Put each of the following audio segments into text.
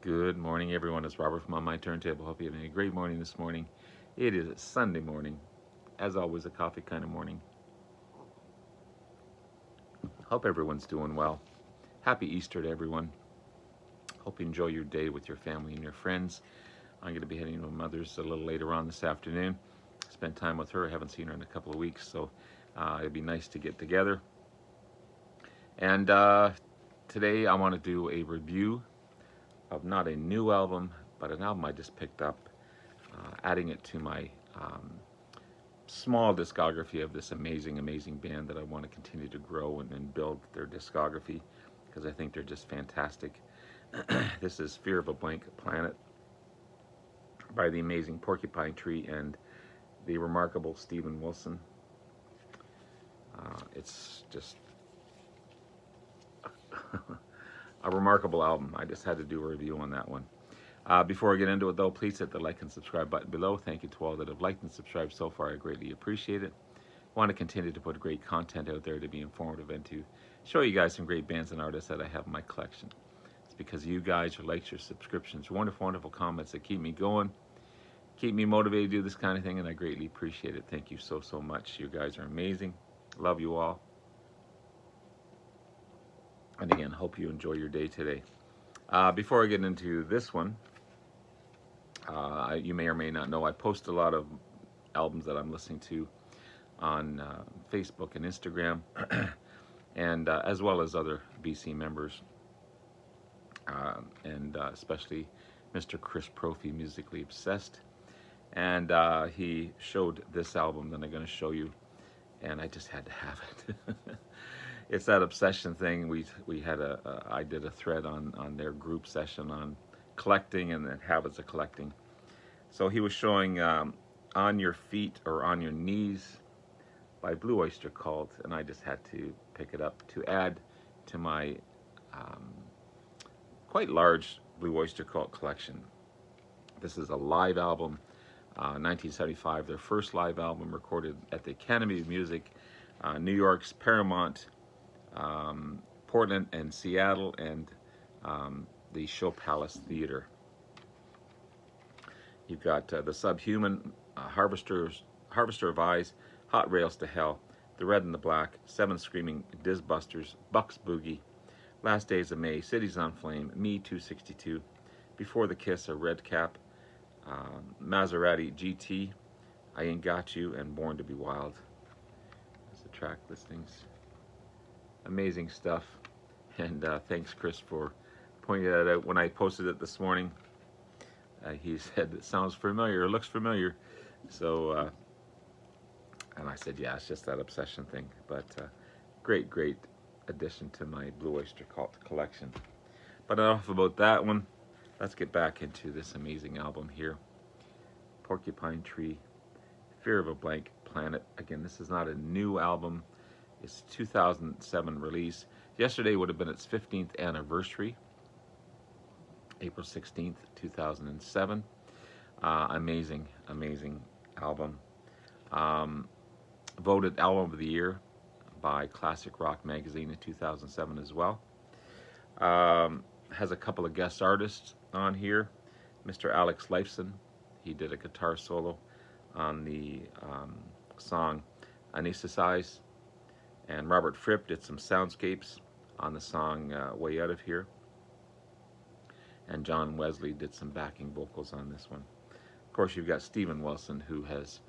Good morning, everyone. It's Robert from On My Turntable. Hope you're having a great morning this morning. It is a Sunday morning, as always, a coffee kind of morning. Hope everyone's doing well. Happy Easter to everyone. Hope you enjoy your day with your family and your friends. I'm going to be heading to my mother's a little later on this afternoon. Spend time with her. I haven't seen her in a couple of weeks, so it'd be nice to get together. And today I want to do a review of not a new album, but an album I just picked up, adding it to my small discography of this amazing, amazing band that I want to continue to grow and build their discography because I think they're just fantastic. This is Fear of a Blank Planet by the amazing Porcupine Tree and the remarkable Steven Wilson. It's just a remarkable album. I just had to do a review on that one. Before I get into it, though, please hit the like and subscribe button below. Thank you to all that have liked and subscribed so far. I greatly appreciate it. I want to continue to put great content out there to be informative and to show you guys some great bands and artists that I have in my collection. It's because of you guys, your likes, your subscriptions, your wonderful, wonderful comments that keep me going, keep me motivated to do this kind of thing, and I greatly appreciate it. Thank you so, so much. You guys are amazing. Love you all. And again, hope you enjoy your day today. Before I get into this one, you may or may not know I post a lot of albums that I'm listening to on Facebook and Instagram, and as well as other BC members, and especially Mr. Chris Profi, Musically Obsessed. And he showed this album that I'm going to show you, and I just had to have it. It's that obsession thing. We had I did a thread on their group session on collecting and the habits of collecting. So he was showing On Your Feet or On Your Knees by Blue Oyster Cult, and I just had to pick it up to add to my quite large Blue Oyster Cult collection. This is a live album, 1975, their first live album recorded at the Academy of Music, New York's Paramount, Portland and Seattle, and the Show Palace Theater. You've got The Subhuman, Harvester of Eyes, Hot Rails to Hell, The Red and the Black, Seven Screaming Dizzbusters, Bucks Boogie, Last Days of May, Cities on Flame, Me 262, Before the Kiss, A Red Cap, Maserati GT, I Ain't Got You, and Born to Be Wild. That's the track listings. Amazing stuff, and thanks, Chris, for pointing that out. When I posted it this morning, he said it sounds familiar, it looks familiar. So, and I said, yeah, it's just that obsession thing. But great, great addition to my Blue Oyster Cult collection. But enough about that one. Let's get back into this amazing album here. Porcupine Tree, Fear of a Blank Planet. Again, this is not a new album. It's 2007 release. Yesterday would have been its 15th anniversary, April 16th, 2007. Amazing, amazing album. Voted Album of the Year by Classic Rock Magazine in 2007 as well. Has a couple of guest artists on here. Mr. Alex Lifeson, he did a guitar solo on the song Anesthetize. And Robert Fripp did some soundscapes on the song Way Out of Here. And John Wesley did some backing vocals on this one. Of course, you've got Steven Wilson, who has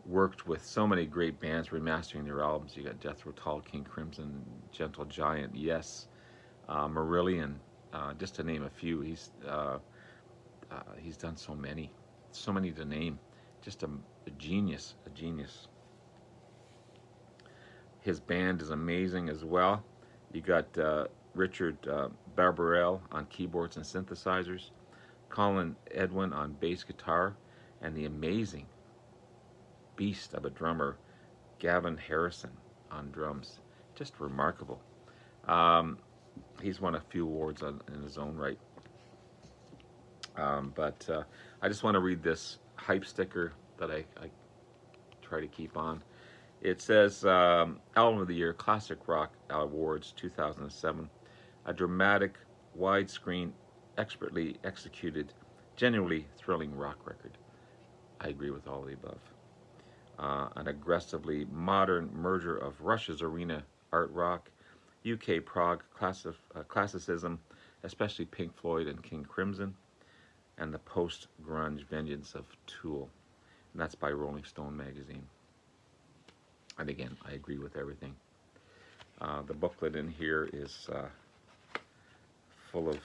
worked with so many great bands remastering their albums. You got Jethro Tull, King Crimson, Gentle Giant, Yes, Marillion, just to name a few. He's done so many to name. Just a genius, a genius. His band is amazing as well. You got Richard Barbarell on keyboards and synthesizers, Colin Edwin on bass guitar, and the amazing beast of a drummer, Gavin Harrison on drums. Just remarkable. He's won a few awards in his own right. But I just want to read this hype sticker that I try to keep on. It says, Album of the Year, Classic Rock Awards 2007. A dramatic, widescreen expertly executed, genuinely thrilling rock record. I agree with all of the above. An aggressively modern merger of Russia's arena art rock, UK prog classicism, especially Pink Floyd and King Crimson, and the post-grunge vengeance of Tool. And that's by Rolling Stone magazine. And again, I agree with everything. The booklet in here is full of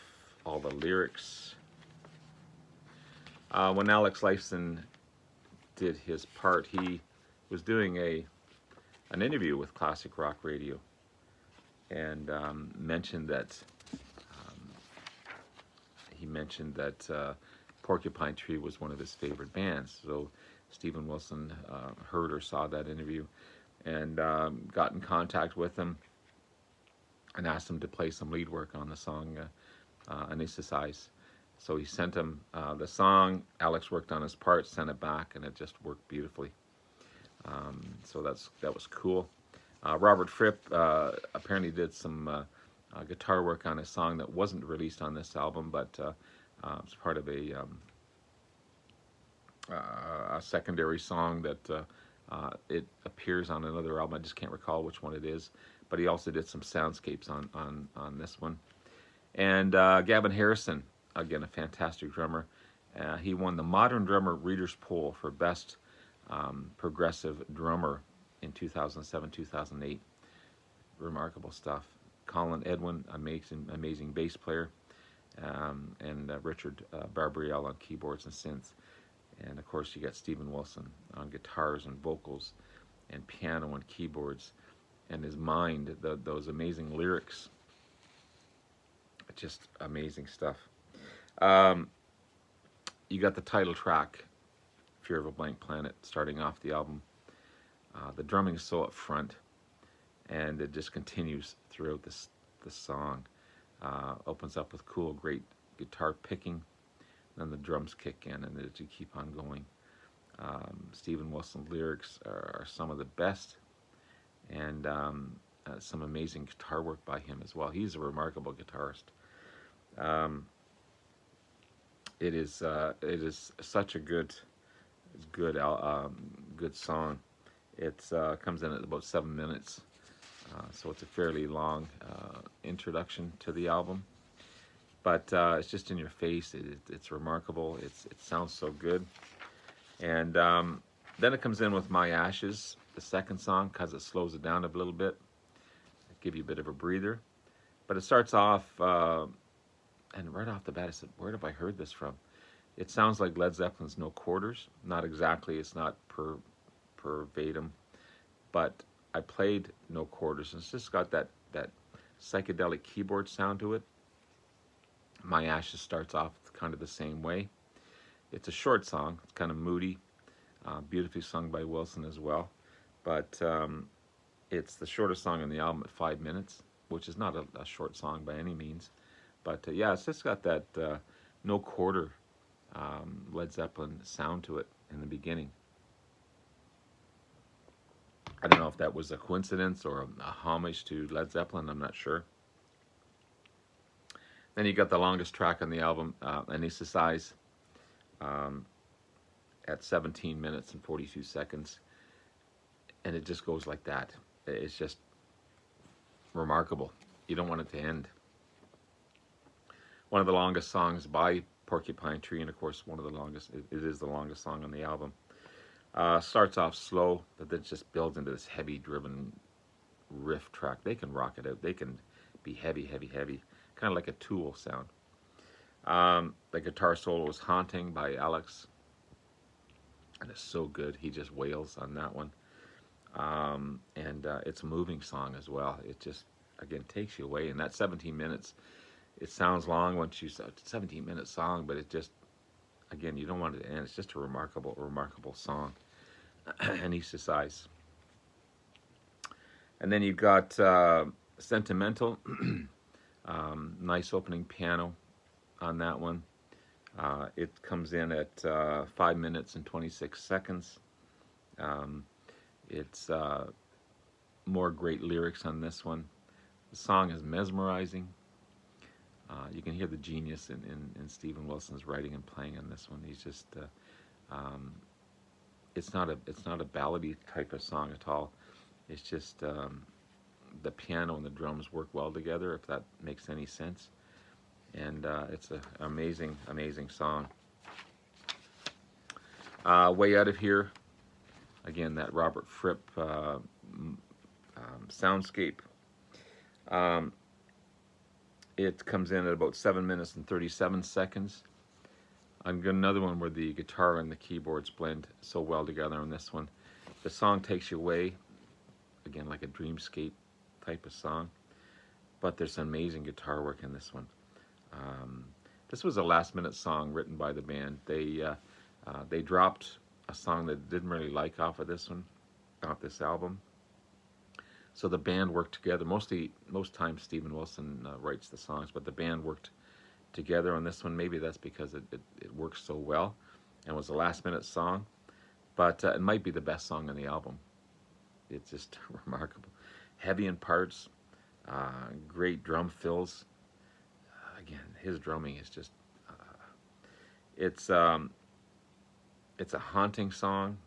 all the lyrics. When Alex Lifeson did his part, he was doing an interview with Classic Rock Radio, and mentioned that Porcupine Tree was one of his favorite bands. So Stephen Wilson heard or saw that interview, and got in contact with him and asked him to play some lead work on the song Anesthesize. So he sent him the song. Alex worked on his part, sent it back, and it just worked beautifully. So that was cool. Robert Fripp apparently did some guitar work on a song that wasn't released on this album, but it's part of a secondary song that it appears on another album. I just can't recall which one it is. But he also did some soundscapes on this one. And Gavin Harrison, again, a fantastic drummer. He won the Modern Drummer Reader's Poll for Best Progressive Drummer in 2007-2008. Remarkable stuff. Colin Edwin, amazing bass player, and Richard Barbariel on keyboards and synths. And of course, you got Stephen Wilson on guitars and vocals and piano and keyboards, and his mind, those amazing lyrics. Just amazing stuff. You got the title track, Fear of a Blank Planet, starting off the album. The drumming is so up front, and it just continues throughout the song. Opens up with cool, great guitar picking, then the drums kick in, and you keep on going. Stephen Wilson's lyrics are some of the best, and some amazing guitar work by him as well. He's a remarkable guitarist. It is such a good song. It comes in at about 7 minutes, so it's a fairly long introduction to the album. But it's just in your face. It's remarkable. It sounds so good. And then it comes in with My Ashes, the second song, because it slows it down a little bit, give you a bit of a breather. But it starts off, and right off the bat, I said, where have I heard this from? It sounds like Led Zeppelin's No Quarters. Not exactly. It's not verbatim, but I played No Quarters, and it's just got that psychedelic keyboard sound to it. My Ashes starts off kind of the same way. It's a short song. It's kind of moody, beautifully sung by Wilson as well. But it's the shortest song on the album at 5 minutes, which is not a short song by any means. But yeah, it's just got that No Quarter Led Zeppelin sound to it in the beginning. I don't know if that was a coincidence or a homage to Led Zeppelin. I'm not sure. Then you got the longest track on the album, Anesthesize, at 17 minutes and 42 seconds. And it just goes like that. It's just remarkable. You don't want it to end. One of the longest songs by Porcupine Tree, and of course one of the longest, it is the longest song on the album. Starts off slow, but then just builds into this heavy driven riff track. They can rock it out. They can be heavy, kind of like a Tool sound. The guitar solo is Haunting by Alex, and it's so good. He just wails on that one. And it's a moving song as well. It just, again, takes you away. And that 17 minutes, it sounds long once you say 17-minute song, but it just, again, you don't want it to end. It's just a remarkable song. Anesthesize. And then you've got Sentimental. Nice opening piano on that one. It comes in at 5 minutes and 26 seconds. It's more great lyrics on this one. The song is mesmerizing. You can hear the genius in Steven Wilson's writing and playing on this one. He's just it's not a ballady type of song at all. It's just the piano and the drums work well together, if that makes any sense. And it's an amazing song. Way Out of Here, again, that Robert Fripp soundscape. It comes in at about 7 minutes and 37 seconds. I've got another one where the guitar and the keyboards blend so well together on this one. The song takes you away, again, like a dreamscape type of song. But there's some amazing guitar work in this one. This was a last-minute song written by the band. They dropped a song that they didn't really like off of this one, off this album. So the band worked together. Most times Steven Wilson writes the songs, but the band worked together on this one. Maybe that's because it works so well and was a last-minute song. But it might be the best song on the album. It's just remarkable. Heavy in parts, great drum fills. Again, his drumming is just... it's a haunting song.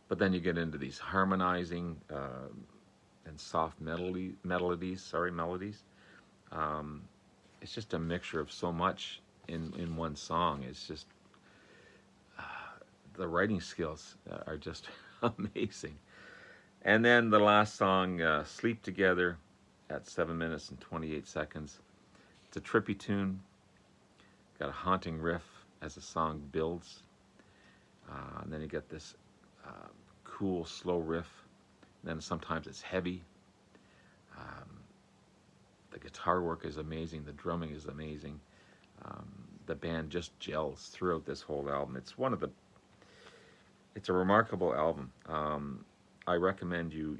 But then you get into these harmonizing and soft melodies. It's just a mixture of so much in one song. It's just the writing skills are just amazing. And then the last song, "Sleep Together," at 7 minutes and 28 seconds. It's a trippy tune. Got a haunting riff as the song builds, and then you get this cool slow riff. And then sometimes it's heavy. The guitar work is amazing. The drumming is amazing. The band just gels throughout this whole album. It's a remarkable album. I recommend you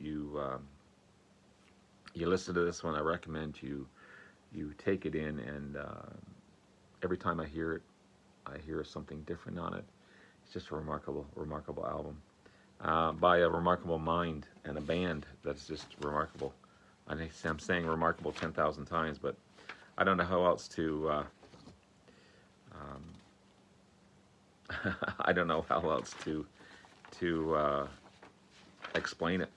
listen to this one. I recommend you take it in, and every time I hear it, I hear something different on it. It's just a remarkable album. By a remarkable mind and a band that's just remarkable. I'm saying remarkable 10,000 times, but I don't know how else to I don't know how else to explain it.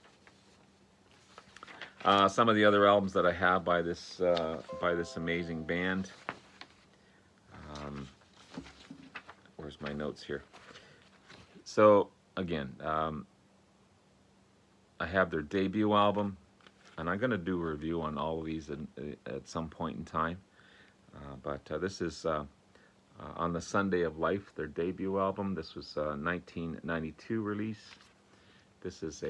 Some of the other albums that I have by this amazing band. Where's my notes here? So again, I have their debut album, and I'm going to do a review on all of these at some point in time. But this is On the Sunday of Life, their debut album. This was 1992 release. This is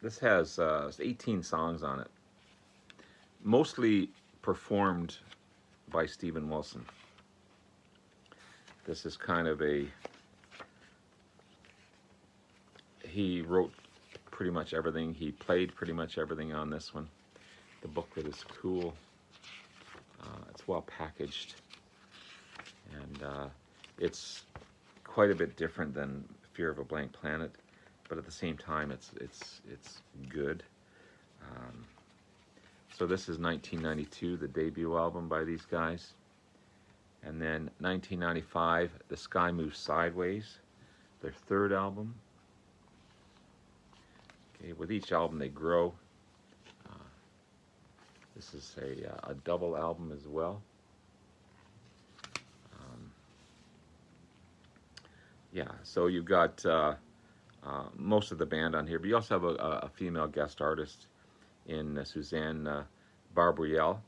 this has 18 songs on it, mostly performed by Steven Wilson. This is kind of he wrote pretty much everything. He played pretty much everything on this one. The booklet is cool. It's well packaged, and it's quite a bit different than Fear of a Blank Planet, but at the same time, it's good. So this is 1992, the debut album by these guys. And then 1995, The Sky Moves Sideways, their third album. Okay, with each album they grow. This is a double album as well. Yeah, so you've got most of the band on here, but you also have a female guest artist in Suzanne Barbrielle,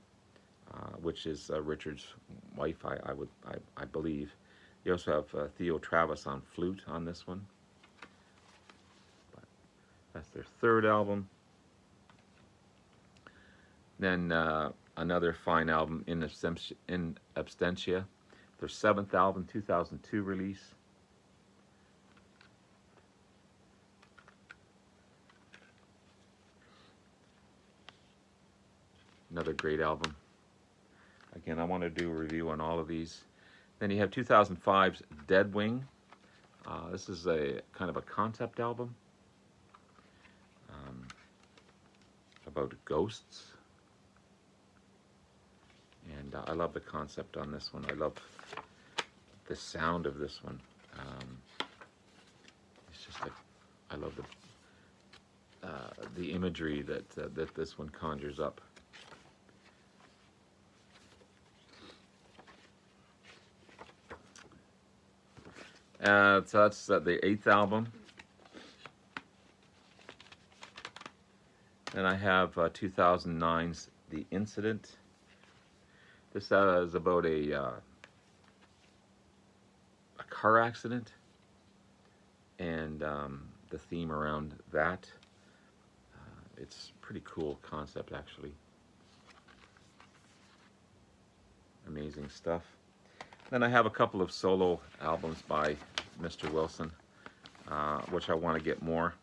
which is Richard's wife, I believe. You also have Theo Travis on flute on this one. But that's their third album. Then another fine album, In Absentia, their seventh album, 2002 release. Another great album. Again, I want to do a review on all of these. Then you have 2005's Deadwing. This is a kind of a concept album. about ghosts. And I love the concept on this one. I love the sound of this one. It's just like, I love the imagery that this one conjures up. So that's the 8th album. And I have 2009's The Incident. This is about a car accident, and the theme around that. It's pretty cool concept, actually. Amazing stuff. Then I have a couple of solo albums by Mr. Wilson, which I want to get more.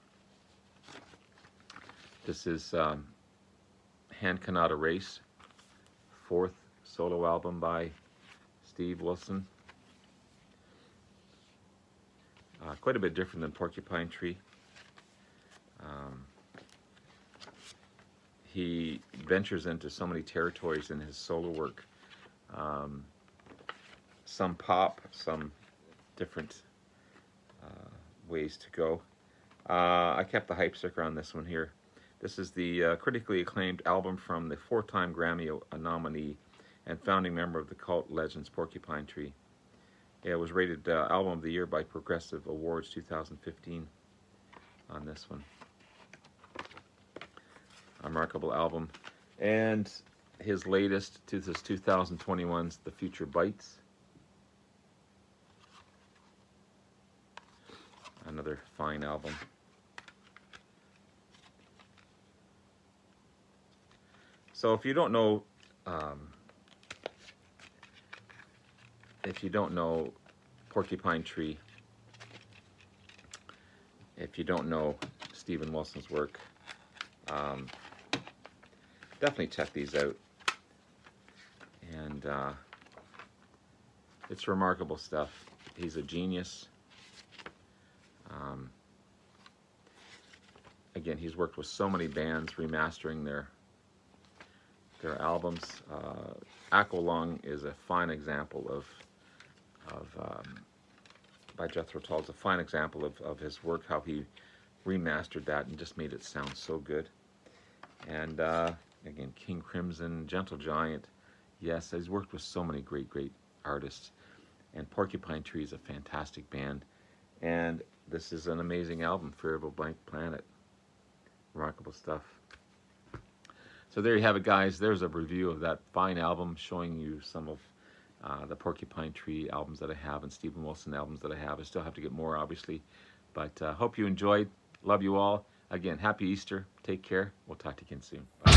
This is Hand Cannot Erase, 4th solo album by Steve Wilson. Quite a bit different than Porcupine Tree. He ventures into so many territories in his solo work. Some pop, some different ways to go. I kept the hype sticker on this one here. This is the critically acclaimed album from the 4-time Grammy nominee and founding member of the cult legends Porcupine Tree. It was rated Album of the Year by Progressive Awards 2015 on this one. A remarkable album. And his latest, this 2021's The Future Bites. Another fine album. So if you don't know Porcupine Tree, if you don't know Steven Wilson's work, definitely check these out. And it's remarkable stuff. He's a genius. Again, he's worked with so many bands remastering their albums. Aqualung is a fine example of by Jethro Tull. It's a fine example of his work, how he remastered that and just made it sound so good. And again, King Crimson, Gentle Giant. Yes, he's worked with so many great artists. And Porcupine Tree is a fantastic band. And this is an amazing album, Fear of a Blank Planet. Remarkable stuff. So there you have it, guys. There's a review of that fine album, showing you some of the Porcupine Tree albums that I have and Steven Wilson albums that I have. I still have to get more, obviously. But hope you enjoyed. Love you all. Again, happy Easter. Take care. We'll talk to you again soon. Bye.